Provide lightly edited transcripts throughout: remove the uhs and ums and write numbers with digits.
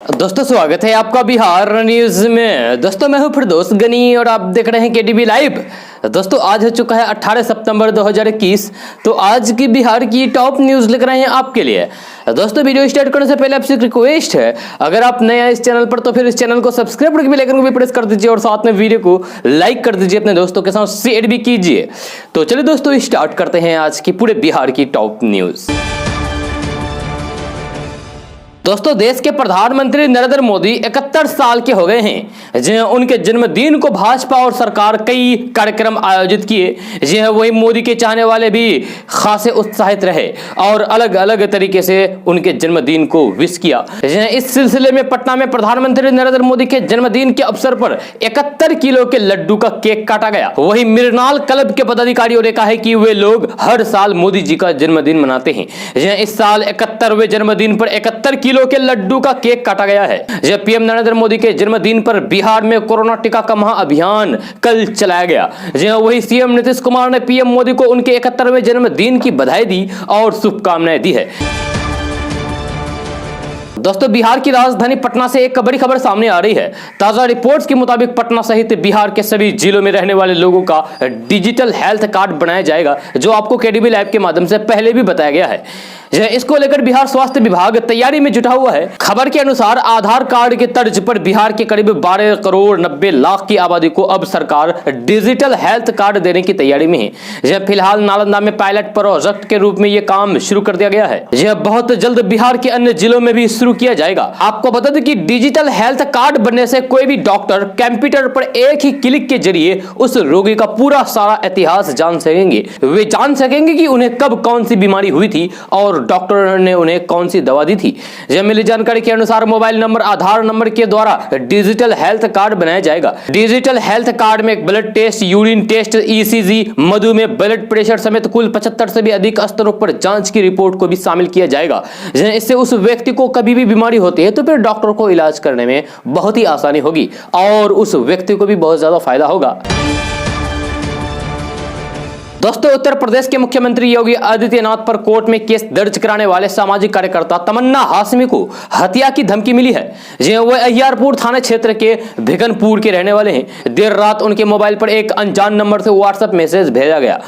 दोस्तों स्वागत है आपका बिहार न्यूज में। दोस्तों मैं हूं फिरदौस गनी और आप देख रहे हैं केडीबी लाइव। दोस्तों आज हो चुका है 18 सितंबर 2021। तो आज की बिहार की टॉप न्यूज लेकर आए हैं आपके लिए। दोस्तों वीडियो स्टार्ट करने से पहले आपसे एक रिक्वेस्ट है, अगर आप नए हैं इस चैनल पर तो फिर इस चैनल को सब्सक्राइब करके बेल आइकन को भी प्रेस कर दीजिए और साथ में वीडियो को लाइक कर दीजिए, अपने दोस्तों के साथ शेयर भी कीजिए। तो चलिए दोस्तों स्टार्ट करते हैं आज की पूरे बिहार की टॉप न्यूज। दोस्तों देश के प्रधानमंत्री नरेंद्र मोदी 71 साल के हो गए हैं। जी उनके जन्मदिन को भाजपा और सरकार कई कार्यक्रम आयोजित किए। जी वही मोदी के चाहने वाले भी खासे उत्साहित रहे और अलग अलग तरीके से उनके जन्मदिन को विश किया। इस सिलसिले में पटना में प्रधानमंत्री नरेंद्र मोदी के जन्मदिन के अवसर पर 71 किलो के लड्डू का केक काटा गया। वही मृणाल क्लब के पदाधिकारियों ने कहा है कि वे लोग हर साल मोदी जी का जन्मदिन मनाते हैं। इस साल 71वें जन्मदिन पर 71 किलो के लड्डू का केक काटा गया है। जब पीएम नरेंद्र मोदी के जन्मदिन पर बिहार में कोरोना टीका का महाअभियान कल चलाया गया। जी वही सीएम नीतीश कुमार ने पीएम मोदी को उनके 71वें जन्मदिन की बधाई दी और शुभकामनाएं दी है। दोस्तों बिहार की राजधानी पटना से एक बड़ी खबर सामने आ रही है। ताजा रिपोर्ट्स के मुताबिक पटना सहित बिहार के सभी जिलों में रहने वाले लोगों का डिजिटल हेल्थ कार्ड बनाया जाएगा, जो आपको केडीबी लाइव के माध्यम से पहले भी बताया गया है। इसको लेकर बिहार स्वास्थ्य विभाग तैयारी में जुटा हुआ है। खबर के अनुसार आधार कार्ड के तर्ज पर बिहार के करीब 12 करोड़ 90 लाख की आबादी को अब सरकार डिजिटल हेल्थ कार्ड देने की तैयारी में है। फिलहाल नालंदा में पायलट प्रोजेक्ट के रूप में यह काम शुरू कर दिया गया है। यह बहुत जल्द बिहार के अन्य जिलों में भी शुरू किया जाएगा। आपको बता दें कि डिजिटल हेल्थ कार्ड बनने से कोई भी डॉक्टर कंप्यूटर पर एक ही क्लिक के जरिए उस रोगी का पूरा सारा इतिहास जान सकेंगे। वे जान सकेंगे कि उन्हें कब कौन सी बीमारी हुई थी और डॉक्टर ने उन्हें कौन सी दवा दी थी। जब मिली जानकारी के अनुसार मोबाइल नंबर आधार नंबर के द्वारा डिजिटल हेल्थ कार्ड बनाया जाएगा। डिजिटल हेल्थ कार्ड में blood test, urine test, ECG, मधुमेह, ब्लड प्रेशर समेत कुल 75 से भी अधिक स्तरों पर जांच की रिपोर्ट को भी शामिल किया जाएगा। इससे उस व्यक्ति को कभी भी बीमारी होती है तो फिर डॉक्टर को इलाज करने में बहुत ही आसानी होगी और उस व्यक्ति को भी बहुत ज्यादा फायदा होगा। दोस्तों उत्तर प्रदेश के मुख्यमंत्री योगी आदित्यनाथ पर कोर्ट में केस दर्ज कराने वाले सामाजिक कार्यकर्ता तमन्ना हाशमी को हत्या की धमकी मिली है। जी वह अहियारपुर थाना क्षेत्र के भिगनपुर के रहने वाले हैं। देर रात उनके मोबाइल पर एक अनजान नंबर से व्हाट्सएप मैसेज भेजा गया।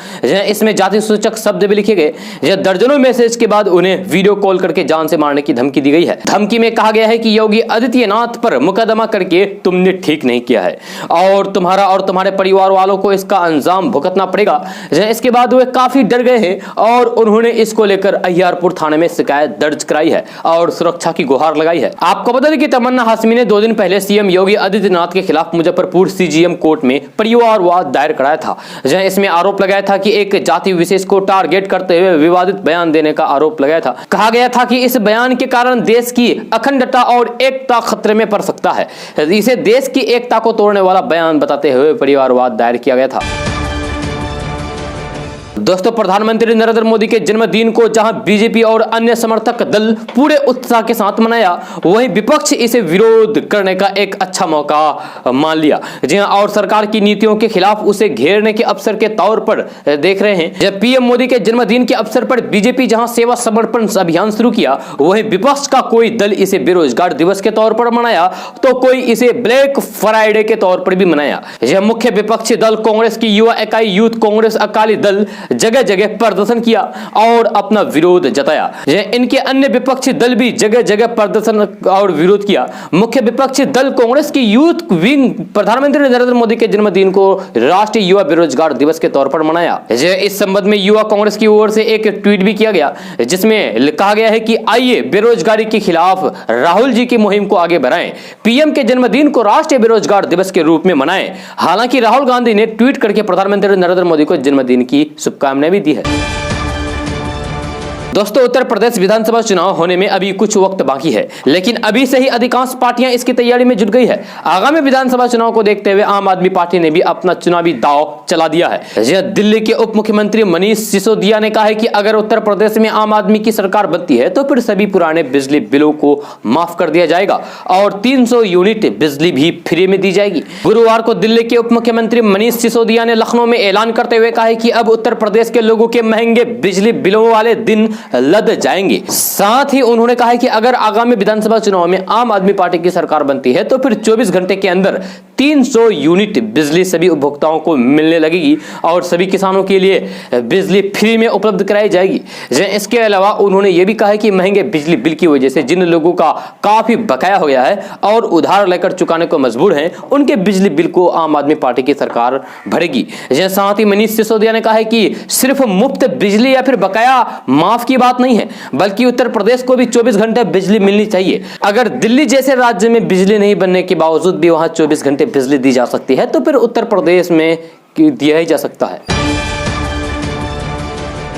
इसमें जाति सूचक शब्द भी लिखे गए। दर्जनों मैसेज के बाद उन्हें वीडियो कॉल करके जान से मारने की धमकी दी गई है। धमकी में कहा गया है कि योगी आदित्यनाथ पर मुकदमा करके तुमने ठीक नहीं किया है और तुम्हारा और तुम्हारे परिवार वालों को इसका अंजाम भुगतना पड़ेगा। इसके बाद वे काफी डर गए हैं और उन्होंने इसको लेकर अहियारपुर थाने में शिकायत दर्ज कराई है और सुरक्षा की गुहार लगाई है। आपको बता दें कि तमन्ना हाशमी ने 2 दिन पहले सीएम योगी आदित्यनाथ के खिलाफ मुजफ्फरपुर सीजीएम कोर्ट में परिवारवाद दायर कराया था। जहां इसमें आरोप लगाया था कि एक जाति विशेष को टारगेट करते हुए विवादित बयान देने का आरोप लगाया था। कहा गया था कि इस बयान के कारण देश की अखंडता और एकता खतरे में पड़ सकता है। इसे देश की एकता को तोड़ने वाला बयान बताते हुए परिवारवाद दायर किया गया था। दोस्तों प्रधानमंत्री नरेंद्र मोदी के जन्मदिन को जहां बीजेपी और अन्य समर्थक दल पूरे उत्साह के साथ मनाया, वहीं विपक्ष इसे विरोध करने का एक अच्छा मौका मान लिया। जी हां, और सरकार की नीतियों के खिलाफ उसे घेरने के अवसर के तौर पर देख रहे हैं। जब पीएम मोदी के जन्मदिन के अवसर पर बीजेपी जहां सेवा समर्पण अभियान शुरू किया, वहीं विपक्ष का कोई दल इसे बेरोजगार दिवस के तौर पर मनाया तो कोई इसे ब्लैक फ्राइडे के तौर पर भी मनाया। यह मुख्य विपक्षी दल कांग्रेस की युवा इकाई यूथ कांग्रेस अकाली दल जगह जगह प्रदर्शन किया और अपना विरोध जताया। इनके अन्य विपक्षी दल भी जगह जगह प्रदर्शन और विरोध किया। मुख्य विपक्षी दल कांग्रेस की यूथ विंग प्रधानमंत्री नरेंद्र मोदी के जन्मदिन को राष्ट्रीय युवा बेरोजगार दिवस के तौर पर मनाया। इस संबंध में युवा कांग्रेस की ओर से एक ट्वीट भी किया गया, जिसमें कहा गया है कि आइए बेरोजगारी के खिलाफ राहुल जी की मुहिम को आगे बढ़ाएं, पीएम के जन्मदिन को राष्ट्रीय बेरोजगार दिवस के रूप में मनाएं। हालांकि राहुल गांधी ने ट्वीट करके प्रधानमंत्री नरेंद्र मोदी को जन्मदिन की शुभकामनाएं भी दी है। दोस्तों उत्तर प्रदेश विधानसभा चुनाव होने में अभी कुछ वक्त बाकी है, लेकिन अभी से ही अधिकांश पार्टियां इसकी तैयारी में जुट गई है। आगामी विधानसभा चुनाव को देखते हुए आम आदमी पार्टी ने भी अपना चुनावी दांव चला दिया है। दिल्ली के उप मुख्यमंत्री मनीष सिसोदिया ने कहा है कि अगर उत्तर प्रदेश में आम आदमी की सरकार बनती है तो फिर सभी पुराने बिजली बिलों को माफ कर दिया जाएगा और 300 यूनिट बिजली भी फ्री में दी जाएगी। गुरुवार को दिल्ली के उप मुख्यमंत्री मनीष सिसोदिया ने लखनऊ में ऐलान करते हुए कहा है कि अब उत्तर प्रदेश के लोगों के महंगे बिजली बिलों वाले दिन लद जाएंगे। साथ ही उन्होंने कहा है कि अगर आगामी विधानसभा चुनाव में आम आदमी पार्टी की सरकार बनती है तो फिर 24 घंटे के अंदर 300 यूनिट बिजली सभी उपभोक्ताओं को मिलने लगेगी और सभी किसानों के लिए बिजली फ्री में उपलब्ध कराई जाएगी। इसके अलावा उन्होंने यह भी कहा है कि महंगे बिजली बिल की वजह से जिन लोगों का काफी बकाया हो गया है और उधार लेकर चुकाने को मजबूर हैं, उनके बिजली बिल को आम आदमी पार्टी की सरकार भरेगी। साथ ही मनीष सिसोदिया ने कहा है कि सिर्फ मुफ्त बिजली या फिर बकाया माफ की बात नहीं है, बल्कि उत्तर प्रदेश को भी 24 घंटे बिजली मिलनी चाहिए। अगर दिल्ली जैसे राज्य में बिजली नहीं बनने के बावजूद भी वहां 24 घंटे बिजली दी जा सकती है तो फिर उत्तर प्रदेश में दिया ही जा सकता है।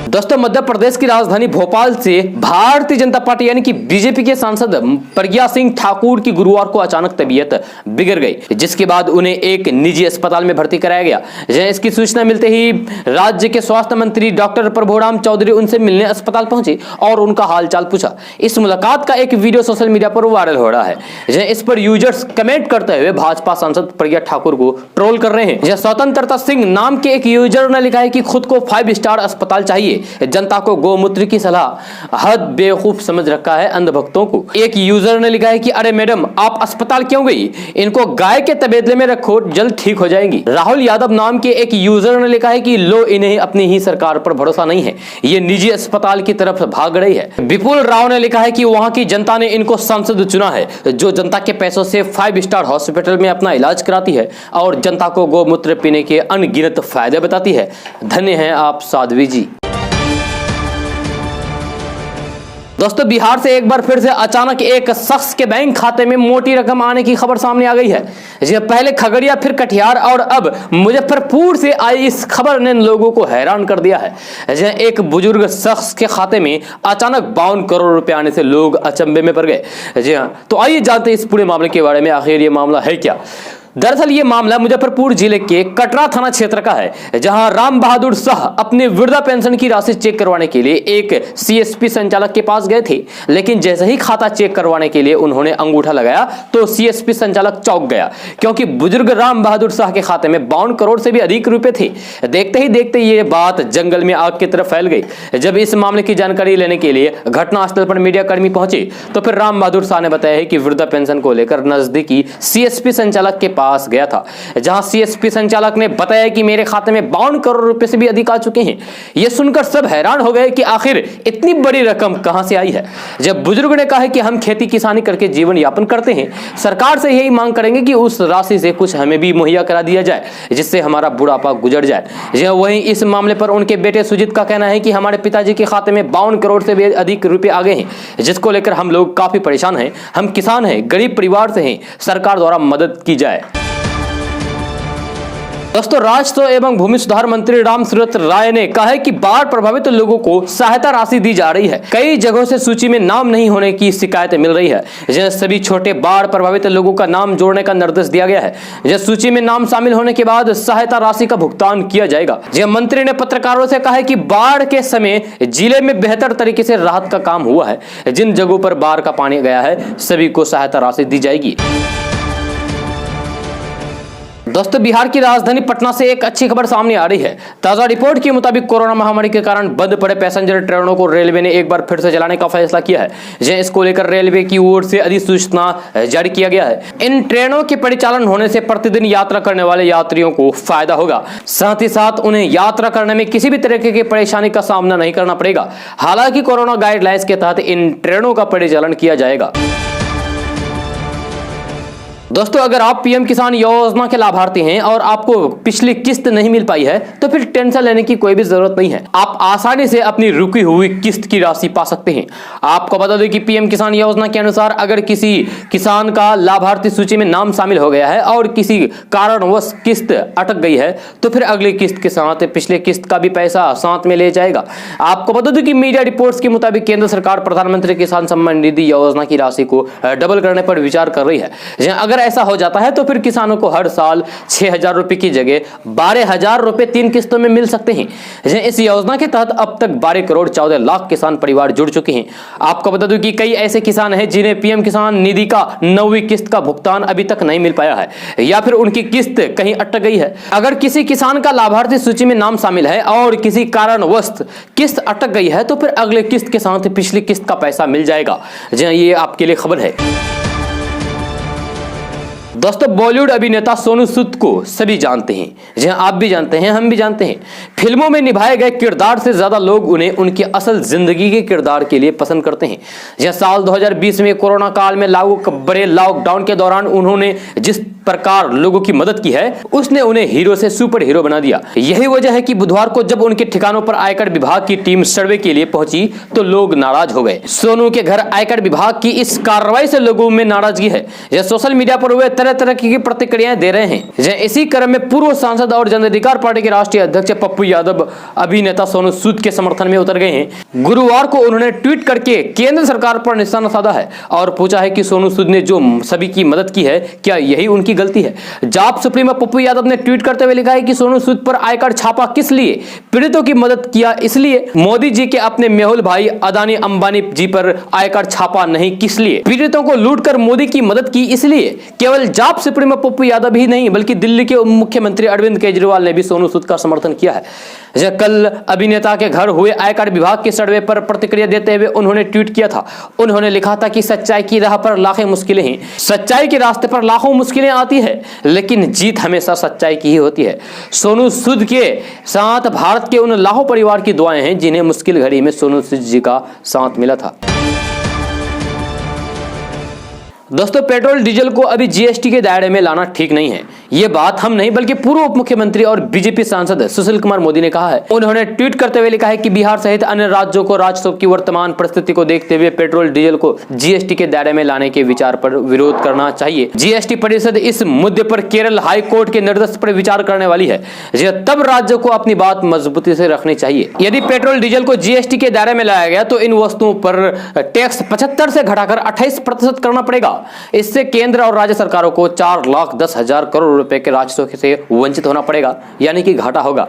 दोस्तों, मध्य प्रदेश की राजधानी भोपाल से भारतीय जनता पार्टी यानी कि बीजेपी के सांसद प्रज्ञा सिंह ठाकुर की गुरुवार को अचानक तबीयत बिगड़ गई, जिसके बाद उन्हें एक निजी अस्पताल में भर्ती कराया गया। इसकी सूचना मिलते ही राज्य के स्वास्थ्य मंत्री डॉक्टर प्रभुराम चौधरी उनसे मिलने अस्पताल पहुंचे और उनका हालचाल पूछा। इस मुलाकात का एक वीडियो सोशल मीडिया पर वायरल हो रहा है। इस पर यूजर्स कमेंट करते हुए भाजपा सांसद प्रज्ञा ठाकुर को ट्रोल कर रहे हैं। स्वतंत्रता सिंह नाम के एक यूजर ने लिखा है कि खुद को 5 स्टार अस्पताल चाहिए, जनता को गोमूत्र की सलाह, हद बेवकूफ समझ रखा है अंधभक्तों को। एक यूजर ने लिखा है कि अरे मैडम, आप अस्पताल क्यों गई, इनको गाय के तबेदले में रखो, जल्द ठीक हो जाएंगी। राहुल यादव नाम के एक यूजर ने लिखा है कि लो, इन्हें अपनी ही सरकार पर भरोसा नहीं है, ये निजी अस्पताल की तरफ भाग रही है। विपुल राव ने लिखा है कि वहां की जनता ने इनको सांसद चुना है, जो जनता के पैसों से 5 स्टार हॉस्पिटल में अपना इलाज कराती है और जनता को गोमूत्र पीने के अनगिनत फायदे बताती है। धन्य हैं आप साध्वी जी। दोस्तों, बिहार से एक बार फिर से अचानक एक शख्स के बैंक खाते में मोटी रकम आने की खबर सामने आ गई है। पहले खगड़िया, फिर कटिहार और अब मुजफ्फरपुर से आई इस खबर ने लोगों को हैरान कर दिया है। एक बुजुर्ग शख्स के खाते में अचानक 52 करोड़ रुपए आने से लोग अचंभे में पड़ गए। जी हाँ, तो आइए जानते हैं इस पूरे मामले के बारे में, आखिर ये मामला है क्या। दरअसल ये मामला मुजफ्फरपुर जिले के कटरा थाना क्षेत्र का है, जहां राम बहादुर शाह अपने वृद्धा पेंशन की राशि चेक करवाने के लिए एक सीएसपी संचालक के पास गए थे। लेकिन जैसे ही खाता चेक करवाने के लिए उन्होंने अंगूठा लगाया तो सीएसपी संचालक चौंक गया, क्योंकि बुजुर्ग राम बहादुर शाह के खाते में 52 करोड़ से भी अधिक रुपए थे। देखते ही देखते ये बात जंगल में आग की तरफ फैल गई। जब इस मामले की जानकारी लेने के लिए घटनास्थल पर मीडिया कर्मी पहुंचे तो फिर राम बहादुर शाह ने बताया कि वृद्धा पेंशन को लेकर नजदीकी सीएसपी संचालक के पास गया था, जहां सीएसपी संचालक ने बताया कि मेरे खाते में 52 करोड़ रुपए से भी अधिक आ चुके हैं। यह सुनकर सब हैरान हो गए कि आखिर इतनी बड़ी रकम कहां से आई है। जब बुजुर्ग ने कहा कि हम खेती किसानी करके जीवन यापन करते हैं, सरकार से यही मांग करेंगे कि उस राशि से कुछ हमें भी मुहैया करा दिया जाए, जिससे हमारा बुढ़ापा गुजर जाए। वहीं इस मामले पर उनके बेटे सुजीत का कहना है कि हमारे पिताजी के खाते में 52 करोड़ से भी अधिक रुपए आ गए हैं, जिसको लेकर हम लोग काफी परेशान हैं। हम किसान हैं, गरीब परिवार से हैं, सरकार द्वारा मदद की जाए। दोस्तों, राजस्व एवं भूमि सुधार मंत्री रामसूरत राय ने कहा है कि बाढ़ प्रभावित लोगों को सहायता राशि दी जा रही है। कई जगहों से सूची में नाम नहीं होने की शिकायतें मिल रही है। सभी छोटे बाढ़ प्रभावित लोगों का नाम जोड़ने का निर्देश दिया गया है। सूची में नाम शामिल होने के बाद सहायता राशि का भुगतान किया जाएगा। मंत्री ने पत्रकारों से कहा है कि बाढ़ के समय जिले में बेहतर तरीके से राहत का काम हुआ है। जिन जगहों पर बाढ़ का पानी गया है सभी को सहायता राशि दी जाएगी। दोस्तों, बिहार की राजधानी पटना से एक अच्छी खबर सामने आ रही है। ताजा रिपोर्ट के मुताबिक कोरोना महामारी के कारण बंद पड़े पैसेंजर ट्रेनों को रेलवे ने एक बार फिर से चलाने का फैसला किया है। इसको लेकर रेलवे की ओर से अधिसूचना जारी किया गया है। इन ट्रेनों के परिचालन होने से प्रतिदिन यात्रा करने वाले यात्रियों को फायदा होगा। साथ ही साथ उन्हें यात्रा करने में किसी भी तरह की परेशानी का सामना नहीं करना पड़ेगा। हालांकि कोरोना गाइडलाइंस के तहत इन ट्रेनों का परिचालन किया जाएगा। दोस्तों, अगर आप पीएम किसान योजना के लाभार्थी हैं और आपको पिछली किस्त नहीं मिल पाई है तो फिर टेंशन लेने की कोई भी जरूरत नहीं है। आप आसानी से अपनी रुकी हुई किस्त की राशि पा सकते हैं। आपको बता दें कि पीएम किसान योजना के अनुसार अगर किसी किसान का लाभार्थी सूची में नाम शामिल हो गया है और किसी कारणवश किस्त अटक गई है तो फिर अगली किस्त के साथ पिछले किस्त का भी पैसा साथ में ले जाएगा। आपको बता दें कि मीडिया रिपोर्ट्स के मुताबिक केंद्र सरकार प्रधानमंत्री किसान सम्मान निधि योजना की राशि को डबल करने पर विचार कर रही है। अगर ऐसा हो जाता है तो फिर किसानों को हर साल 6,000 रुपए की जगह 12,000 रुपए 3 किस्तों में मिल सकते हैं। इस योजना के तहत अब तक 12 करोड़ 14 लाख किसान परिवार जुड़ चुके हैं। आपको बता दूं कि कई ऐसे किसान हैं जिन्हें पीएम किसान निधि का 9वीं किस्त का भुगतान अभी तक नहीं मिल पाया है या फिर उनकी किस्त कहीं अटक गई है। अगर किसी किसान का लाभार्थी सूची में नाम शामिल है और किसी कारणवश किस्त अटक गई है तो फिर अगले किस्त के साथ पिछली किस्त का पैसा मिल जाएगा। जी हां, ये आपके लिए खबर है। दोस्तों, बॉलीवुड अभिनेता सोनू सूद को सभी जानते हैं। जी हां, आप भी जानते हैं, हम भी जानते हैं। फिल्मों में निभाए गए किरदार से ज्यादा लोग उन्हें उनकी असल जिंदगी के किरदार के लिए पसंद करते हैं। जी, साल 2020 में कोरोना काल में लागू बड़े लॉकडाउन के दौरान उन्होंने जिस प्रकार लोगों की मदद की है उसने उन्हें हीरो से सुपर हीरो बना दिया। यही वजह है कि बुधवार को जब उनके ठिकानों पर आयकर विभाग की टीम सर्वे के लिए पहुंची तो लोग नाराज हो गए। सोनू के घर आयकर विभाग की इस कार्रवाई से लोगों में नाराजगी है। यह सोशल मीडिया पर वे तरह तरह की प्रतिक्रियाएं दे रहे हैं। इसी क्रम में पूर्व सांसद और जन अधिकार पार्टी के राष्ट्रीय अध्यक्ष पप्पू यादव अभिनेता सोनू सूद के समर्थन में उतर गए हैं। गुरुवार को उन्होंने ट्वीट करके केंद्र सरकार पर निशाना साधा है और पूछा है कि सोनू सूद ने जो सभी की मदद की है क्या यही उनकी गलती है। जाप सुप्रीमो पप्पू यादव ने ट्वीट करते हुए लिखा है कि सोनू सूद पर आयकर छापा किस लिए? पीड़ितों की मदद किया इसलिए। मोदी जी के अपने मेहुल भाई अदानी अंबानी जी पर आयकर छापा नहीं किस लिए? पीड़ितों को लूटकर मोदी की मदद की इसलिए। केवल जाप सुप्रीमो पप्पू यादव ही नहीं बल्कि दिल्ली के मुख्यमंत्री अरविंद केजरीवाल ने भी सोनू सूद का समर्थन किया है। कल अभिनेता के घर हुए आयकर विभाग के सर्वे पर प्रतिक्रिया देते हुए उन्होंने ट्वीट किया था। उन्होंने लिखा था कि सच्चाई की राह पर लाखों मुश्किलें हैं, सच्चाई के रास्ते पर लाखों मुश्किलें आती है लेकिन जीत हमेशा सच्चाई की ही होती है। सोनू सूद के साथ भारत के उन लाखों परिवार की दुआएं हैं जिन्हें मुश्किल घड़ी में सोनू सूद जी का साथ मिला था। दोस्तों, पेट्रोल डीजल को अभी जीएसटी के दायरे में लाना ठीक नहीं है। ये बात हम नहीं बल्कि पूर्व उप मुख्यमंत्री और बीजेपी सांसद सुशील कुमार मोदी ने कहा है। उन्होंने ट्वीट करते हुए लिखा है कि बिहार सहित अन्य राज्यों को राजस्व की वर्तमान परिस्थिति को देखते हुए पेट्रोल डीजल को जीएसटी के दायरे में लाने के विचार पर विरोध करना चाहिए। जीएसटी परिषद इस मुद्दे पर केरल हाई कोर्ट के निर्देश पर विचार करने वाली है। तब राज्यों को अपनी बात मजबूती से रखनी चाहिए। यदि पेट्रोल डीजल को जीएसटी के दायरे में लाया गया तो इन वस्तुओं पर टैक्स 75 से घटाकर 28% करना पड़ेगा। इससे केंद्र और राज्य सरकारों को 4,10,000 करोड़ रुपए के राजस्व से वंचित होना पड़ेगा, यानी कि घाटा होगा।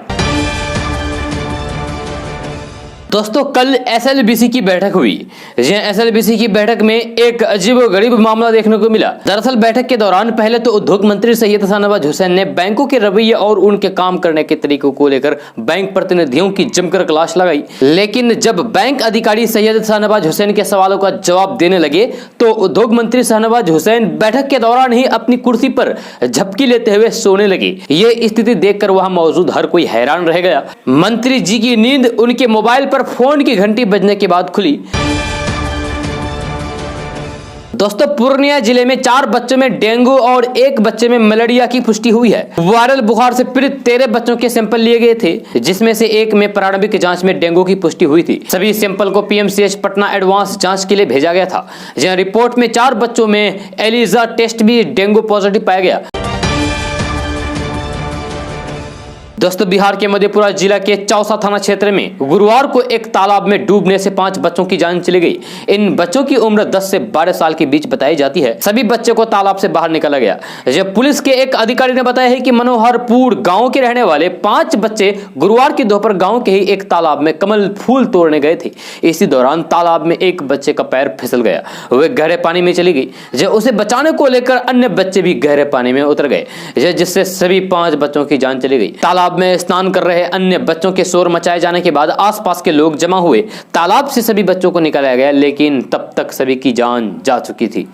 दोस्तों, कल एसएलबीसी की बैठक हुई। एसएलबीसी की बैठक में एक अजीबोगरीब मामला देखने को मिला। दरअसल बैठक के दौरान पहले तो उद्योग मंत्री सैयद शाहनवाज हुसैन ने बैंकों के रवैये और उनके काम करने के तरीकों को लेकर बैंक प्रतिनिधियों की जमकर क्लास लगाई। लेकिन जब बैंक अधिकारी सैयद शाहनवाज हुसैन के सवालों का जवाब देने लगे तो उद्योग मंत्री शाहनवाज हुसैन बैठक के दौरान ही अपनी कुर्सी पर झपकी लेते हुए सोने लगे। ये स्थिति देखकर वहां मौजूद हर कोई हैरान रह गया। मंत्री जी की नींद उनके मोबाइल पर फोन की घंटी बजने के बाद खुली। दोस्तों, पूर्णिया जिले में 4 बच्चों में डेंगू और 1 बच्चे में मलेरिया की पुष्टि हुई है। वायरल बुखार से पीड़ित 13 बच्चों के सैंपल लिए गए थे जिसमें से 1 में प्रारंभिक जांच में डेंगू की पुष्टि हुई थी। सभी सैंपल को पीएमसीएच पटना एडवांस जांच के लिए भेजा गया था। जहां रिपोर्ट में 4 बच्चों में एलिजा टेस्ट भी डेंगू पॉजिटिव पाया गया। दोस्तों, बिहार के मधेपुरा जिला के चौसा थाना क्षेत्र में गुरुवार को एक तालाब में डूबने से 5 बच्चों की जान चली गई। इन बच्चों की उम्र 10 से 12 साल के बीच बताई जाती है। सभी बच्चों को तालाब से बाहर निकाला गया। जब पुलिस के एक अधिकारी ने बताया है कि मनोहरपुर गांव के रहने वाले 5 बच्चे गुरुवार की दोपहर गांव के ही एक तालाब में कमल फूल तोड़ने गए थे। इसी दौरान तालाब में एक बच्चे का पैर फिसल गया, वह गहरे पानी में चली गई। जब उसे बचाने को लेकर अन्य बच्चे भी गहरे पानी में उतर गए जिससे सभी 5 बच्चों की जान चली गई। तालाब में स्नान कर रहे अन्य बच्चों के शोर मचाए जाने के बाद आसपास के लोग जमा हुए। तालाब से सभी बच्चों को निकाला गया लेकिन तब तक सभी की जान जा चुकी थी।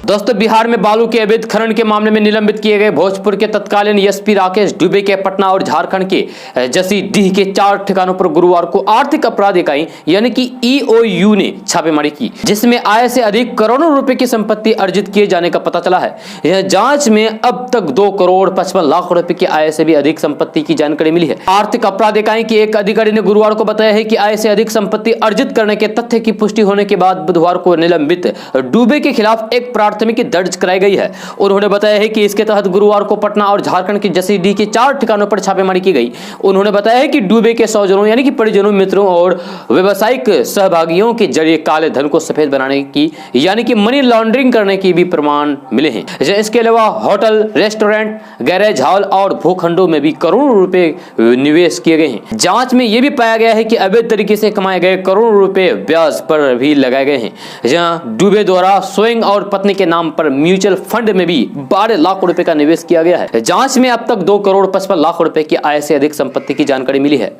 दोस्तों, बिहार में बालू के अवैध खनन के मामले में निलंबित किए गए भोजपुर के तत्कालीन एसपी राकेश दुबे के पटना और झारखंड के जसीडीह के 4 ठिकानों पर गुरुवार को आर्थिक अपराध इकाई यानी कि ईओयू ने छापेमारी की जिसमें आय से अधिक करोड़ों रुपए की संपत्ति अर्जित किए जाने का पता चला है। यह जांच में अब तक 2 करोड़ 55 लाख रुपए की आय से भी अधिक संपत्ति की जानकारी मिली है। आर्थिक अपराध इकाई के एक अधिकारी ने गुरुवार को बताया है कि आय से अधिक संपत्ति अर्जित करने के तथ्य की पुष्टि होने के बाद बुधवार को निलंबित दुबे के खिलाफ एक प्रार्थना प्राथमिकी दर्ज कराई गई है। उन्होंने बताया है कि इसके तहत गुरुवार को पटना और झारखंड के जसीडीह के 4 ठिकानों पर छापेमारी की गई। उन्होंने बताया है कि डूबे के स्वजनों यानी कि परिजनों, मित्रों और व्यावसायिक सहभागियों के जरिए काले धन को सफेद बनाने की यानी कि मनी लॉन्ड्रिंग करने की भी प्रमाण मिले हैं। इसके अलावा होटल, रेस्टोरेंट, गैरेज हॉल और भूखंडों में भी करोड़ों रुपए निवेश किए गए हैं। जांच में यह भी पाया गया है कि अवैध तरीके से कमाए गए करोड़ों रुपए ब्याज पर भी लगाए गए हैं। जहां डूबे द्वारा स्वयं और पत्नी के नाम पर म्यूचुअल फंड में भी 12 लाख रुपए का निवेश किया गया है। जांच में अब तक 2 करोड़ 55 लाख रुपए की आय से अधिक संपत्ति की जानकारी मिली है।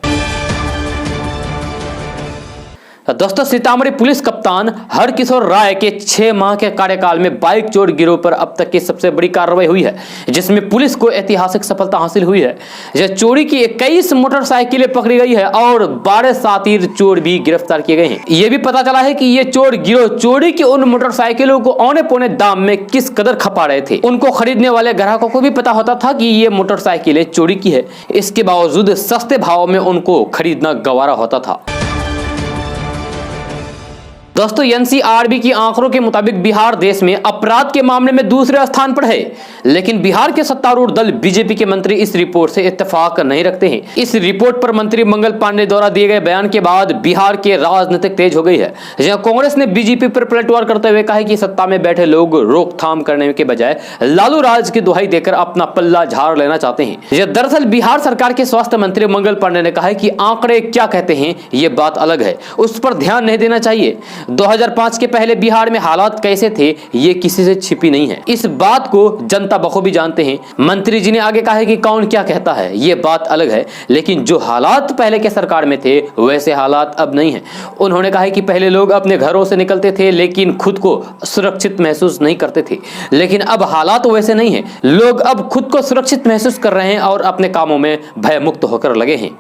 दोस्तों, सीतामढ़ी पुलिस कप्तान हरकिशोर राय के 6 माह के कार्यकाल में बाइक चोर गिरोह पर अब तक की सबसे बड़ी कार्रवाई हुई है, जिसमें पुलिस को ऐतिहासिक सफलता हासिल हुई है। यह चोरी की 21 मोटरसाइकिलें पकड़ी गई है और 12 साथी चोर भी गिरफ्तार किए गए हैं। यह भी पता चला है कि ये चोर गिरोह चोरी की उन मोटरसाइकिलों को औने पौने दाम में किस कदर खपा रहे थे। उनको खरीदने वाले ग्राहकों को भी पता होता था कि ये मोटरसाइकिलें चोरी की है, इसके बावजूद सस्ते भाव में उनको खरीदना गवारा होता था। दोस्तों, एनसीआरबी की आंकड़ों के मुताबिक बिहार देश में अपराध के मामले में दूसरे स्थान पर है, लेकिन बिहार के सत्तारूढ़ दल बीजेपी के मंत्री इस रिपोर्ट से इत्तेफाक नहीं रखते हैं। इस रिपोर्ट पर मंत्री मंगल पांडे द्वारा दिए गए बयान के बाद बिहार के राजनीतिक तेज हो गई है। जहां कांग्रेस ने बीजेपी पर पलटवार करते हुए कहा कि सत्ता में बैठे लोग रोकथाम करने के बजाय लालू राज की दुहाई देकर अपना पल्ला झाड़ लेना चाहते हैं। दरअसल बिहार सरकार के स्वास्थ्य मंत्री मंगल पांडे ने कहा है कि आंकड़े क्या कहते हैं ये बात अलग है, उस पर ध्यान नहीं देना चाहिए। 2005 के पहले बिहार में हालात कैसे थे ये किसी से छिपी नहीं है, इस बात को जनता बखूबी जानते हैं। मंत्री जी ने आगे कहा है कि कौन क्या कहता है ये बात अलग है, लेकिन जो हालात पहले के सरकार में थे वैसे हालात अब नहीं है। उन्होंने कहा है कि पहले लोग अपने घरों से निकलते थे लेकिन खुद को सुरक्षित महसूस नहीं करते थे, लेकिन अब हालात वैसे नहीं है। लोग अब खुद को सुरक्षित महसूस कर रहे हैं और अपने कामों में भयमुक्त होकर लगे हैं।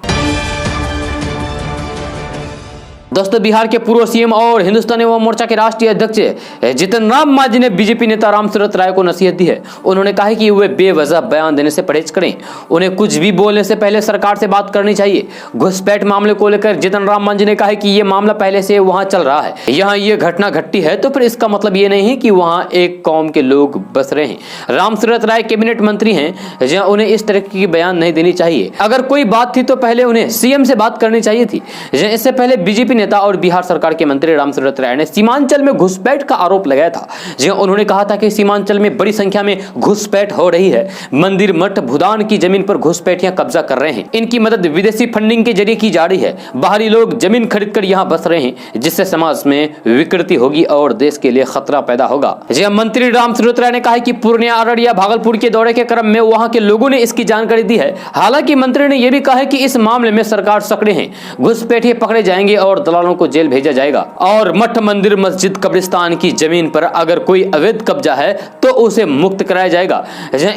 दोस्तों, बिहार के पूर्व सीएम और हिंदुस्तानी युवा मोर्चा के राष्ट्रीय अध्यक्ष जीतन राम मांझी ने बीजेपी नेता रामसूरत राय को नसीहत दी है। उन्होंने कहा है कि वे बेवजह बयान देने से परहेज करें। उन्हें कुछ भी बोलने से पहले सरकार से बात करनी चाहिए। घुसपैठ मामले को लेकर जीतन राम मांझी ने कहा है कि ये मामला पहले से वहां चल रहा है। यहाँ ये घटना घटती है तो फिर इसका मतलब ये नहीं है कि वहां एक कौम के लोग बस रहे हैं। रामसूरत राय कैबिनेट मंत्री हैं, जहाँ उन्हें इस तरह की बयान नहीं देनी चाहिए। अगर कोई बात थी तो पहले उन्हें सीएम से बात करनी चाहिए थी। इससे पहले बीजेपी नेता और बिहार सरकार के मंत्री रामसूरत राय ने सीमांचल में घुसपैठ का आरोप लगाया था। जहां उन्होंने कहा था कि सीमांचल में बड़ी संख्या में घुसपैठ हो रही है। मंदिर, मठ, भूदान की जमीन पर घुसपैठियां कब्जा कर रहे हैं। इनकी मदद विदेशी फंडिंग के जरिए की जा रही है। बाहरी लोग जमीन खरीदकर यहां बस रहे हैं, जिससे समाज में विकृति होगी और देश के लिए खतरा पैदा होगा। मंत्री रामसूरत राय ने कहा कि पूर्णिया, अररिया, भागलपुर के दौरे के क्रम में वहां के लोगों ने इसकी जानकारी दी है। हालांकि मंत्री ने यह भी कहा है कि इस मामले में सरकार सक्रिय है। घुसपैठिए पकड़े जाएंगे और दलालों को जेल भेजा जाएगा। और मठ, मंदिर, मस्जिद, कब्रिस्तान की जमीन पर अगर कोई अवैध कब्जा है तो उसे मुक्त कराया जाएगा।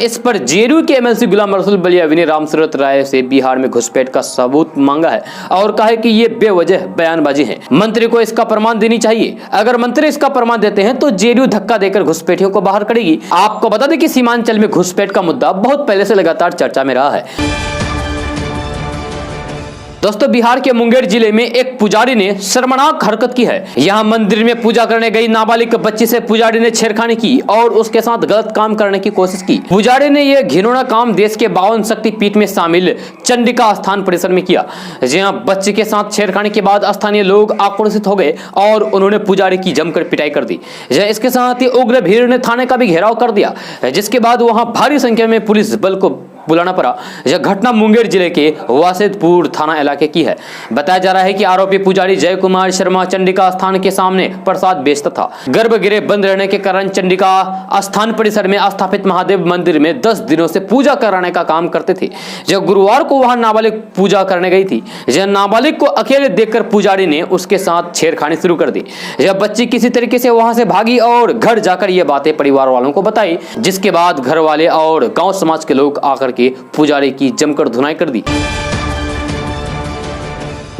इस पर जेडीयू के एमएलसी गुलाम रसूल बलियावी ने रामसूरत राय से बिहार में घुसपैठ का सबूत मांगा है और कहा है कि ये बेवजह बयानबाजी है। मंत्री को इसका प्रमाण देनी चाहिए। अगर मंत्री इसका प्रमाण देते हैं तो जेडीयू धक्का देकर घुसपैठियों को बाहर करेगी। आपको बता दें कि सीमांचल में घुसपैठ का मुद्दा बहुत पहले से लगातार चर्चा में रहा है। दोस्तों, बिहार के मुंगेर जिले में एक पुजारी ने शर्मनाक हरकत की है। यहाँ मंदिर में पूजा करने गई नाबालिग बच्ची से पुजारी ने छेड़खानी की और उसके साथ गलत काम करने की कोशिश की। पुजारी ने यह घिनौना काम देश के 52 शक्तिपीठ में शामिल चंडिका स्थान परिसर में किया। जहाँ बच्ची के साथ छेड़खानी के बाद स्थानीय लोग आक्रोशित हो गए और उन्होंने पुजारी की जमकर पिटाई कर दी। इसके साथ ही उग्र भीड़ ने थाने का भी घेराव कर दिया, जिसके बाद वहां भारी संख्या में पुलिस बल को बुलाना पड़ा। यह घटना मुंगेर जिले के वासेदपुर थाना इलाके की है। बताया जा रहा है कि आरोपी पुजारी जय कुमार शर्मा चंडिका स्थान के सामने प्रसाद बेचता था। गर्भगृह बंद रहने के कारण चंडिका स्थान परिसर में स्थापित महादेव मंदिर में 10 दिनों से पूजा कराने का काम करते थे। जब गुरुवार को वहां नाबालिग पूजा करने गई थी। यह नाबालिग को अकेले देखकर पुजारी ने उसके साथ छेड़खानी शुरू कर दी। यह बच्ची किसी तरीके से वहां से भागी और घर जाकर ये बातें परिवार वालों को बताई, जिसके बाद घर वाले और गांव समाज के लोग आकर के पुजारी की जमकर धुनाई कर दी।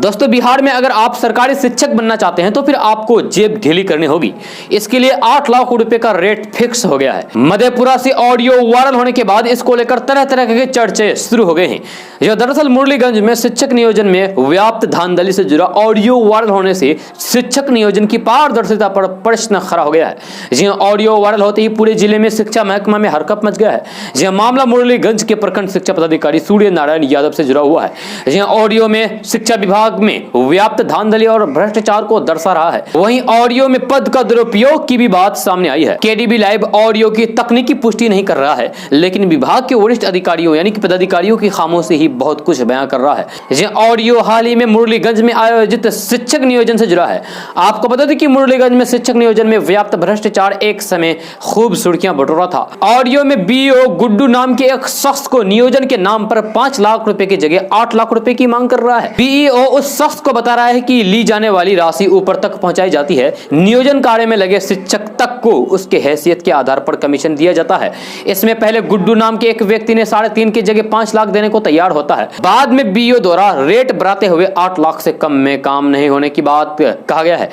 दोस्तों, बिहार में अगर आप सरकारी शिक्षक बनना चाहते हैं तो फिर आपको जेब ढीली करनी होगी। इसके लिए 8 लाख रुपए का रेट फिक्स हो गया है। मधेपुरा से ऑडियो वायरल होने के बाद इसको लेकर तरह तरह के चर्चे शुरू हो गए हैं। यह दरअसल मुरलीगंज में शिक्षक नियोजन में व्याप्त धांधली से जुड़ा ऑडियो वायरल होने से शिक्षक नियोजन की पारदर्शिता पर प्रश्न खड़ा हो गया है। जी ऑडियो वायरल होते ही पूरे जिले में शिक्षा महकमा में हरकत मच गया है। जी मामला मुरलीगंज के प्रखंड शिक्षा पदाधिकारी सूर्य नारायण यादव से जुड़ा हुआ है। जी ऑडियो में शिक्षा विभाग में व्याप्त धांधली और भ्रष्टाचार को दर्शा रहा है। वहीं ऑडियो में पद का दुरुपयोग की भी बात सामने आई है। केडीबी लाइव ऑडियो की तकनीकी पुष्टि नहीं कर रहा है, लेकिन विभाग के वरिष्ठ अधिकारियों यानी कि पदाधिकारियों की खामोशी ही बहुत कुछ बयां कर रहा है। यह ऑडियो हाल ही में मुरलीगंज में आयोजित शिक्षक नियोजन से जुड़ा है। आपको बता दें कि मुरलीगंज में शिक्षक नियोजन में व्याप्त भ्रष्टाचार एक समय खूब सुर्खियां बटोरा था। ऑडियो में बीओ गुड्डू नाम के एक शख्स को नियोजन के नाम पर 5 लाख रुपए की जगह 8 लाख रुपए की मांग कर रहा है। बीईओ उस शख्स को बता रहा है कि ली जाने वाली राशि ऊपर तक पहुंचाई जाती है। नियोजन कार्य में लगे शिक्षक तक को उसके हैसियत के आधार पर कमीशन दिया जाता है। इसमें पहले गुड्डू नाम के एक व्यक्ति ने 3.5 की जगह 5 लाख देने को तैयार होता है। बाद में बीईओ द्वारा रेट बढ़ाते हुए 8 लाख से कम में काम नहीं होने की बात कहा गया है।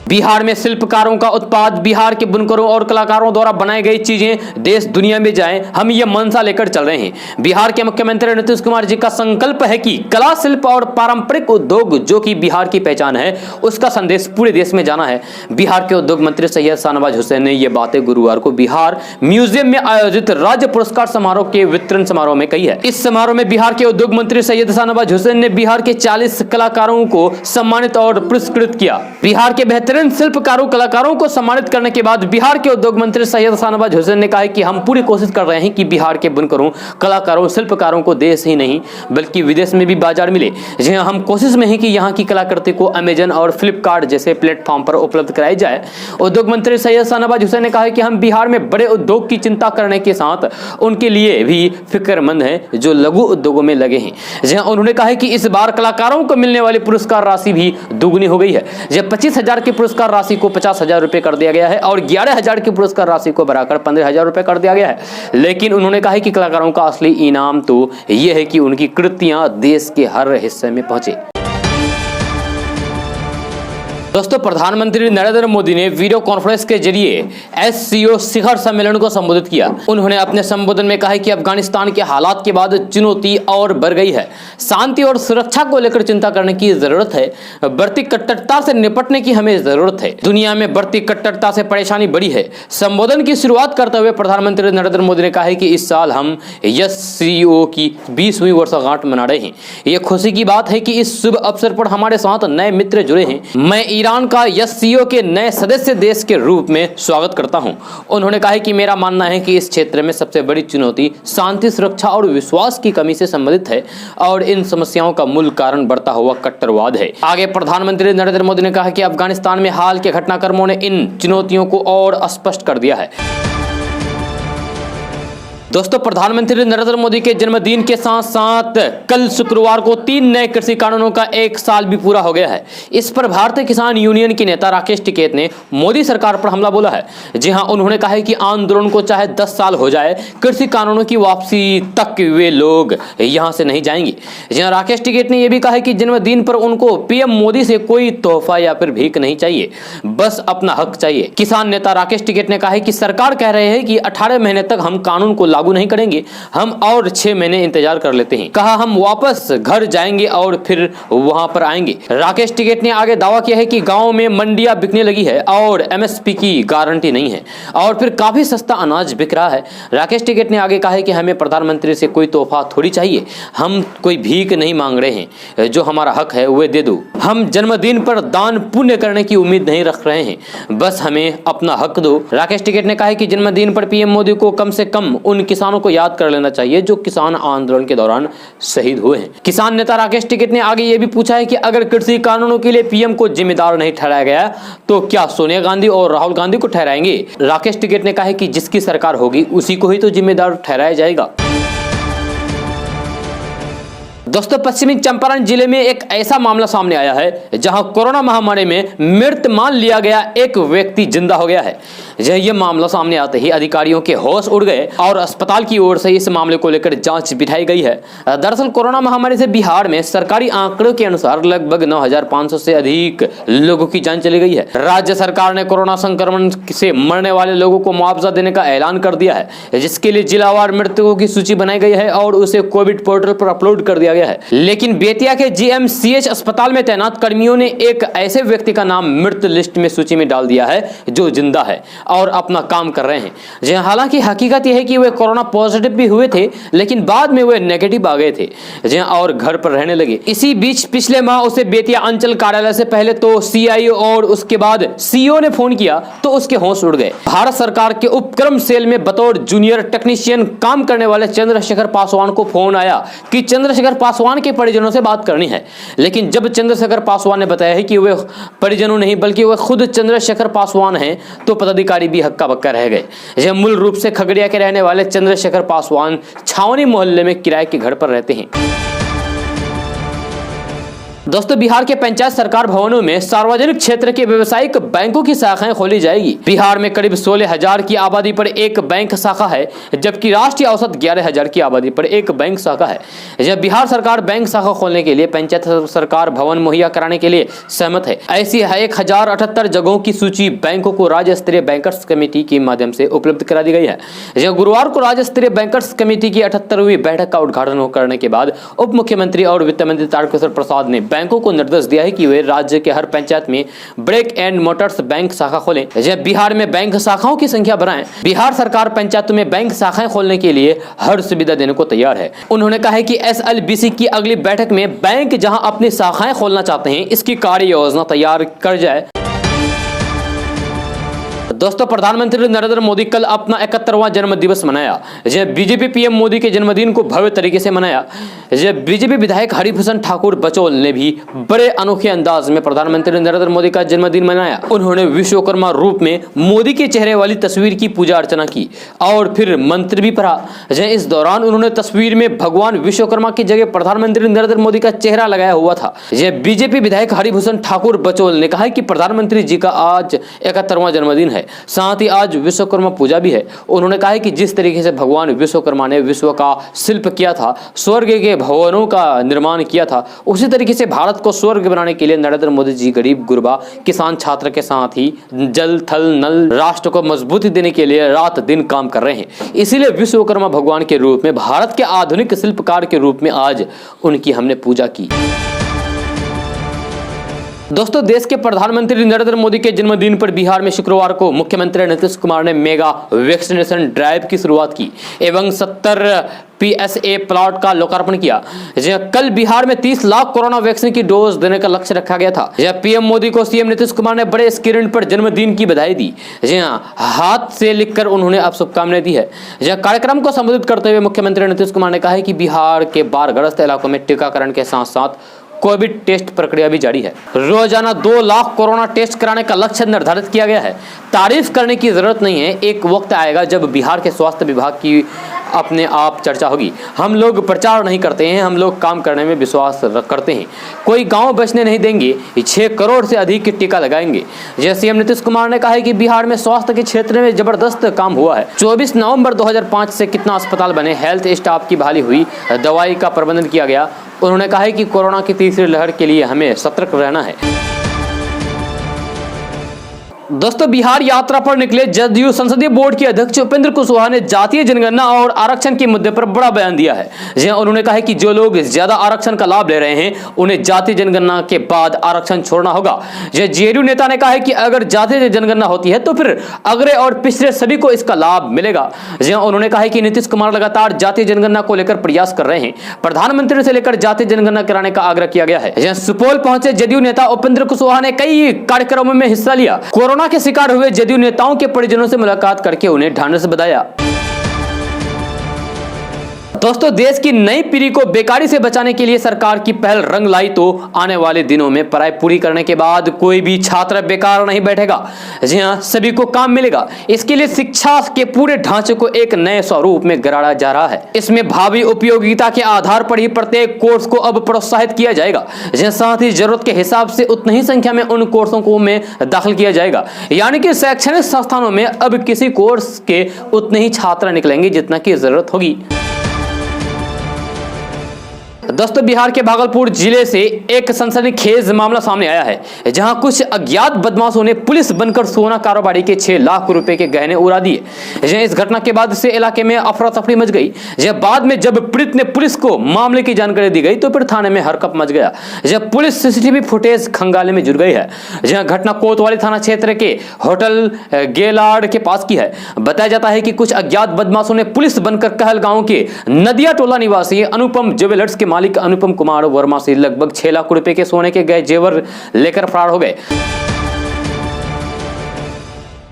बिहार में शिल्पकारों का उत्पाद, बिहार के बुनकरों और कलाकारों द्वारा बनाई गई चीजें देश दुनिया में जाएं, हम ये मंशा लेकर चल रहे हैं। बिहार के मुख्यमंत्री नीतीश कुमार जी का संकल्प है कि कला, शिल्प और पारंपरिक उद्योग जो कि बिहार की पहचान है, उसका संदेश पूरे देश में जाना है। बिहार के उद्योग मंत्री सैयद शाहनवाज हुसैन ने ये बातें गुरुवार को बिहार म्यूजियम में आयोजित राज्य पुरस्कार समारोह के वितरण समारोह में कही है। इस समारोह में बिहार के उद्योग मंत्री सैयद शाहनवाज हुसैन ने बिहार के 40 कलाकारों को सम्मानित और पुरस्कृत किया। बिहार के बेहतरीन शिल्पकारों, कलाकारों को सम्मानित करने के बाद बिहार के उद्योग मंत्री सैयद शाहनवाज हुसैन ने कहा कि हम पूरी कोशिश कर रहे हैं कि बिहार के बुनकरों, कलाकारों, शिल्पकारों को देश ही नहीं बल्कि विदेश में भी बाजार मिले। जी हाँ, हम कोशिश में हैं कि यहाँ की कलाकृति को अमेजन और फ्लिपकार्ट जैसे प्लेटफॉर्म पर उपलब्ध कराई जाए। उद्योग मंत्री सैयद शाहनवाज हुसैन ने कहा कि हम बिहार में बड़े उद्योग की चिंता करने के साथ उनके लिए भी फिक्रमंद हैं जो लघु उद्योगों में लगे हैं। जी हाँ, उन्होंने कहा कि इस बार कलाकारों को मिलने वाली पुरस्कार राशि भी दोगुनी हो गई है। जब 25,000 की पुरस्कार राशि को 50,000 रुपए कर दिया गया है और 11,000 की पुरस्कार राशि को बढ़ाकर 15,000 रुपए कर दिया गया है। लेकिन उन्होंने कहा कि कलाकारों का असली इनाम तो यह है कि उनकी कृतियां देश के हर हिस्से में पहुंचे। दोस्तों, प्रधानमंत्री नरेंद्र मोदी ने वीडियो कॉन्फ्रेंस के जरिए एससीओ शिखर सम्मेलन को संबोधित किया। उन्होंने अपने संबोधन में कहा कि अफगानिस्तान के हालात के बाद चुनौती और बढ़ गई है। शांति और सुरक्षा को लेकर चिंता करने की जरूरत है। बढ़ती कट्टरता से निपटने की हमें जरूरत है। दुनिया में बढ़ती कट्टरता से परेशानी बढ़ी है। संबोधन की शुरुआत करते हुए प्रधानमंत्री नरेंद्र मोदी ने कहा कि इस साल हम एससीओ की 20वीं वर्षगांठ मना रहे हैं। यह खुशी की बात है कि इस शुभ अवसर पर हमारे साथ नए मित्र जुड़े हैं। मैं ईरान का एससीओ के नए सदस्य देश के रूप में स्वागत करता हूं। उन्होंने कहा कि मेरा मानना है कि इस क्षेत्र में सबसे बड़ी चुनौती शांति, सुरक्षा और विश्वास की कमी से संबंधित है और इन समस्याओं का मूल कारण बढ़ता हुआ कट्टरवाद है। आगे प्रधानमंत्री नरेंद्र मोदी ने कहा कि अफगानिस्तान में हाल के घटनाक्रमों ने इन चुनौतियों को और स्पष्ट कर दिया है। दोस्तों, प्रधानमंत्री नरेंद्र मोदी के जन्मदिन के साथ साथ कल शुक्रवार को 3 नए कृषि कानूनों का 1 साल भी पूरा हो गया है। इस पर भारतीय किसान यूनियन के नेता राकेश टिकैत ने मोदी सरकार पर हमला बोला है। जी हां, उन्होंने कहा है कि आंदोलन को चाहे 10 साल हो जाए, कृषि कानूनों की वापसी तक वे लोग यहां से नहीं जाएंगे। जी हां, राकेश टिकैत ने यह भी कहा है कि जन्मदिन पर उनको पीएम मोदी से कोई तोहफा या फिर भीख नहीं चाहिए, बस अपना हक चाहिए। किसान नेता राकेश टिकैत ने कहा है कि सरकार कह रहे हैं कि 18 महीने तक हम कानून को लागू नहीं करेंगे, हम और 6 महीने इंतजार कर लेते हैं। कहा हम वापस घर जाएंगे और फिर वहां पर आएंगे। राकेश टिकैत ने आगे दावा किया है कि गांव में मंडियां बिकने लगी है और एमएसपी की गारंटी नहीं है और फिर काफी सस्ता अनाज बिक रहा है। राकेश टिकैत ने आगे कहा है कि हमें प्रधानमंत्री से कोई तोहफा थोड़ी चाहिए, हम कोई भीख नहीं मांग रहे हैं, जो हमारा हक है वह दे दो। हम जन्मदिन पर दान पुण्य करने की उम्मीद नहीं रख रहे हैं, बस हमें अपना हक दो। राकेश टिकैत ने कहा है कि जन्मदिन पर पीएम मोदी को कम से कम उन किसानों को याद कर लेना चाहिए जो किसान आंदोलन के दौरान शहीद हुए हैं। किसान नेता राकेश टिकैत ने आगे ये भी पूछा है कि अगर कृषि कानूनों के लिए पीएम को जिम्मेदार नहीं ठहराया गया तो क्या सोनिया गांधी और राहुल गांधी को ठहराएंगे? राकेश टिकैत ने कहा है कि जिसकी सरकार होगी उसी को ही तो जिम्मेदार ठहराया जाएगा। दोस्तों, पश्चिमी चंपारण जिले में एक ऐसा मामला सामने आया है जहां कोरोना महामारी में मृत मान लिया गया एक व्यक्ति जिंदा हो गया है। ये मामला सामने आते ही अधिकारियों के होश उड़ गए और अस्पताल की ओर से इस मामले को लेकर जांच बिठाई गई है। दरअसल कोरोना महामारी से बिहार में सरकारी आंकड़ों के अनुसार लगभग 9,500 से अधिक लोगों की जान चली गई है। राज्य सरकार ने कोरोना संक्रमण से मरने वाले लोगों को मुआवजा देने का ऐलान कर दिया है, जिसके लिए जिलावार मृतकों की सूची बनाई गई है और उसे कोविड पोर्टल पर अपलोड कर दिया गया है। लेकिन बेतिया के जीएमसीएच अस्पताल में तैनात कर्मियों ने एक ऐसे व्यक्ति का नाम मृत लिस्ट में सूची में डाल दिया है जो जिंदा है और अपना काम कर रहे हैं। जी हालांकि हकीकत यह है कि वे कोरोना पॉजिटिव भी हुए थे, लेकिन बाद में वे नेगेटिव आ गए थे जी और घर पर रहने लगे। इसी बीच पिछले माह उसे बेतिया अंचल कार्यालय से पहले तो सीआईओ और उसके बाद सीईओ ने फोन किया तो उसके होश उड़ गए। भारत सरकार के उपक्रम सेल में बतौर जूनियर टेक्नीशियन काम करने वाले चंद्रशेखर पासवान को फोन आया कि चंद्रशेखर पासवान के परिजनों से बात करनी है। लेकिन जब चंद्रशेखर पासवान ने बताया है कि वे परिजनों नहीं बल्कि वे खुद चंद्रशेखर पासवान हैं, तो पदाधिकारी भी हक्का बक्का रह गए। यह मूल रूप से खगड़िया के रहने वाले चंद्रशेखर पासवान छावनी मोहल्ले में किराए के घर पर रहते हैं। दोस्तों, बिहार के पंचायत सरकार भवनों में सार्वजनिक क्षेत्र के व्यवसायिक बैंकों की शाखाएं खोली जाएगी। बिहार में करीब 16,000 की आबादी पर एक बैंक शाखा है, जबकि राष्ट्रीय औसत 11,000 की आबादी पर एक बैंक शाखा है। जब बिहार सरकार बैंक शाखा खोलने के लिए पंचायत सरकार भवन मुहैया कराने के लिए सहमत है। ऐसी 1078 जगहों की सूची बैंकों को राज्य स्तरीय बैंकर्स कमेटी के माध्यम से उपलब्ध करा दी गई है। जब गुरुवार को राज्य स्तरीय बैंकर्स कमेटी की 78वीं बैठक का उद्घाटन करने के बाद उप मुख्यमंत्री और वित्त मंत्री तारकिशोर प्रसाद ने बैंकों को निर्देश दिया है कि वे राज्य के हर पंचायत में ब्रेक एंड मोटर्स बैंक शाखा खोलें। जब बिहार में बैंक शाखाओं की संख्या बढ़ाएं। बिहार सरकार पंचायतों में बैंक शाखाएं खोलने के लिए हर सुविधा देने को तैयार है। उन्होंने कहा है कि एसएलबीसी की अगली बैठक में बैंक जहां अपनी शाखाएं खोलना चाहते हैं, इसकी कार्य योजना तैयार कर जाए। दोस्तों, प्रधानमंत्री नरेंद्र मोदी कल अपना 71वां जन्म दिवस मनाया। बीजेपी पीएम मोदी के जन्मदिन को भव्य तरीके से मनाया। बीजेपी विधायक हरिभूषण ठाकुर बचौल ने भी बड़े अनोखे अंदाज में प्रधानमंत्री नरेंद्र मोदी का जन्मदिन मनाया। उन्होंने विश्वकर्मा रूप में मोदी के चेहरे वाली तस्वीर की पूजा अर्चना की और फिर मंत्र भी पढ़ा। इस दौरान उन्होंने तस्वीर में भगवान विश्वकर्मा की जगह प्रधानमंत्री नरेंद्र मोदी का चेहरा लगाया हुआ था। बीजेपी विधायक हरिभूषण ठाकुर बचौल ने कहा कि प्रधानमंत्री जी का आज 71वां जन्मदिन है, साथ ही आज विश्वकर्मा पूजा भी है। उन्होंने कहा कि जिस तरीके से भगवान विश्वकर्मा ने विश्व का शिल्प किया था, स्वर्ग के भवनों का निर्माण किया था, उसी तरीके से भारत को स्वर्ग बनाने के लिए नरेंद्र मोदी जी गरीब गुरबा किसान छात्र के साथ ही जल थल नल राष्ट्र को मजबूती देने के लिए रात दिन काम कर रहे हैं। इसीलिए विश्वकर्मा भगवान के रूप में, भारत के आधुनिक शिल्पकार के रूप में आज उनकी हमने पूजा की। दोस्तों, देश के प्रधानमंत्री नरेंद्र मोदी के जन्मदिन पर बिहार में शुक्रवार को मुख्यमंत्री नीतीश कुमार ने मेगा वैक्सीनेशन ड्राइव की शुरुआत की एवं 70 PSA प्लॉट का लोकार्पण किया। कल बिहार में 30 लाख कोरोना वैक्सीन की डोज देने का लक्ष्य रखा गया था। पीएम मोदी को सीएम नीतीश कुमार ने बड़े स्क्रीन पर जन्मदिन की बधाई दी। हाथ से लिखकर उन्होंने अब शुभकामनाएं दी है। कार्यक्रम को संबोधित करते हुए मुख्यमंत्री नीतीश कुमार ने कहा है कि बिहार के बाढ़ग्रस्त इलाकों में टीकाकरण के साथ साथ कोविड टेस्ट प्रक्रिया भी जारी है। रोजाना 2 लाख कोरोना टेस्ट कराने का लक्ष्य निर्धारित किया गया है। तारीफ करने की जरूरत नहीं है, एक वक्त आएगा जब बिहार के स्वास्थ्य विभाग की अपने आप चर्चा होगी। हम लोग प्रचार नहीं करते हैं, हम लोग काम करने में विश्वास करते हैं। कोई गांव बचने नहीं देंगे, 6 करोड़ से अधिक टीका लगाएंगे। जैसे सीएम नीतीश कुमार ने कहा है कि बिहार में स्वास्थ्य के क्षेत्र में जबरदस्त काम हुआ है। 24 नवंबर 2005 से कितना अस्पताल बने, हेल्थ स्टाफ की बहाली हुई, दवाई का प्रबंधन किया गया। उन्होंने कहा है कि कोरोना की तीसरी लहर के लिए हमें सतर्क रहना है। दोस्तों, बिहार यात्रा पर निकले जदयू संसदीय बोर्ड के अध्यक्ष उपेंद्र कुशवाहा ने जातीय जनगणना और आरक्षण के मुद्दे पर बड़ा बयान दिया है। उन्होंने कहा है कि जो लोग ज्यादा आरक्षण का लाभ ले रहे हैं, उन्हें जातीय जनगणना के बाद आरक्षण छोड़ना होगा। जेडीयू नेता ने कहा है कि अगर जातीय जनगणना होती है तो फिर अग्रे और पिछड़े सभी को इसका लाभ मिलेगा। उन्होंने कहा है कि नीतीश कुमार लगातार जातीय जनगणना को लेकर प्रयास कर रहे हैं। प्रधानमंत्री से लेकर जातीय जनगणना कराने का आग्रह किया गया है। सुपौल पहुंचे जदयू नेता उपेंद्र कुशवाहा ने कई कार्यक्रमों में हिस्सा लिया। कोरोना के शिकार हुए जदयू नेताओं के परिजनों से मुलाकात करके उन्हें ढांढस बंधाया। दोस्तों, देश की नई पीढ़ी को बेकारी से बचाने के लिए सरकार की पहल रंग लाई तो आने वाले दिनों में पढ़ाई पूरी करने के बाद कोई भी छात्र बेकार नहीं बैठेगा। जी हां, सभी को काम मिलेगा। इसके लिए शिक्षा के पूरे ढांचे को एक नए स्वरूप में गढ़ा जा रहा है। इसमें भावी उपयोगिता के आधार पर ही प्रत्येक कोर्स को अब प्रोत्साहित किया जाएगा। साथ ही जरूरत के हिसाब से उतनी ही संख्या में उन कोर्सों को में दाखिल किया जाएगा। यानी कि शैक्षणिक संस्थानों में अब किसी कोर्स के उतने ही छात्र निकलेंगे जितना की जरूरत होगी। दोस्तों, बिहार के भागलपुर जिले से एक सनसनीखेज मामला सामने आया है, जहां कुछ अज्ञात बदमाशों ने पुलिस बनकर सोना कारोबारी के 6 लाख रुपए के गहने उड़ा दिए। इस घटना के बाद से इलाके में अफरा तफरी मच गई। बाद में जब पीड़ित ने पुलिस को मामले की जानकारी दी गई तो फिर थाने में हरकंप मच गया। जब पुलिस सीसीटीवी फुटेज खंगाले में जुट गई है। जहां घटना कोतवाली थाना क्षेत्र के होटल गेलाड़ के पास की है। बताया जाता है कि कुछ अज्ञात बदमाशों ने पुलिस बनकर कहल गांव के नदिया टोला निवासी अनुपम ज्वेलर्स के मालिक अनुपम कुमार वर्मा से लगभग 6 लाख रुपए के सोने के गए जेवर लेकर फरार हो गए।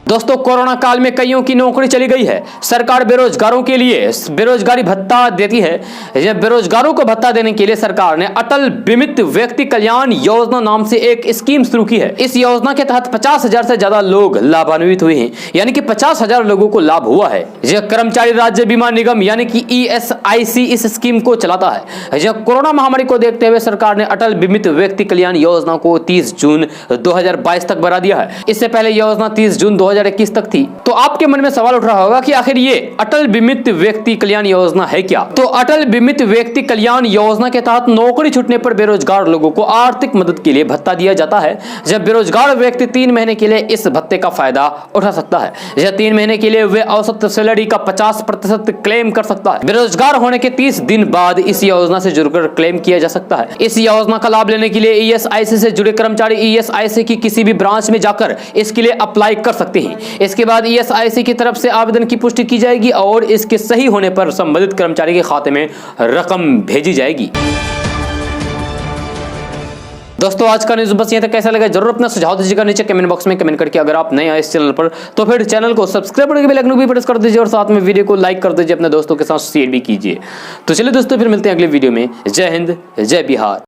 दोस्तों, कोरोना काल में कईयों की नौकरी चली गई है। सरकार बेरोजगारों के लिए बेरोजगारी भत्ता देती है। बेरोजगारों को भत्ता देने के लिए सरकार ने अटल बीमित व्यक्ति कल्याण योजना नाम से एक स्कीम शुरू की है। इस योजना के तहत 50,000 से ज्यादा लोग लाभान्वित हुए हैं, यानी कि 50,000 लोगों को लाभ हुआ है। यह कर्मचारी राज्य बीमा निगम यानी कि ESIC इस स्कीम को चलाता है। यह कोरोना महामारी को देखते हुए सरकार ने अटल बीमित व्यक्ति कल्याण योजना को 30 जून 2022 तक बढ़ा दिया है। इससे पहले योजना 30 जून 2021 तक थी। तो आपके मन में सवाल उठ रहा होगा कि आखिर ये अटल बीमित व्यक्ति कल्याण योजना है क्या? तो अटल बीमित व्यक्ति कल्याण योजना के तहत नौकरी छूटने पर बेरोजगार लोगों को आर्थिक मदद के लिए भत्ता दिया जाता है। जब बेरोजगार व्यक्ति 3 महीने के लिए इस भत्ते का फायदा उठा सकता है। यह 3 महीने के लिए वे औसत सैलरी का 50% क्लेम कर सकता है। बेरोजगार होने के 30 दिन बाद इस योजना से जुड़कर क्लेम किया जा सकता है। इस योजना का लाभ लेने के लिए ESIC से जुड़े कर्मचारी ESIC की किसी भी ब्रांच में जाकर इसके लिए अप्लाई कर सकते हैं। इसके बाद ESIC की तरफ से आवेदन की पुष्टि की जाएगी और इसके सही होने पर संबंधित कर्मचारी के खाते में रकम भेजी जाएगी। दोस्तों, आज का न्यूज़ बस यहाँ तक। कैसा लगा जरूर अपना सुझाव दीजिएगा नीचे कमेंट बॉक्स में कमेंट करके। अगर आप नए आए इस चैनल पर तो फिर चैनल को सब्सक्राइब करके बेल आइकन भी प्रेस कर दीजिए और साथ में वीडियो को लाइक कर दीजिए, अपने दोस्तों के साथ शेयर भी कीजिए। तो चलिए दोस्तों, फिर मिलते हैं अगले वीडियो में। जय हिंद, जय बिहार।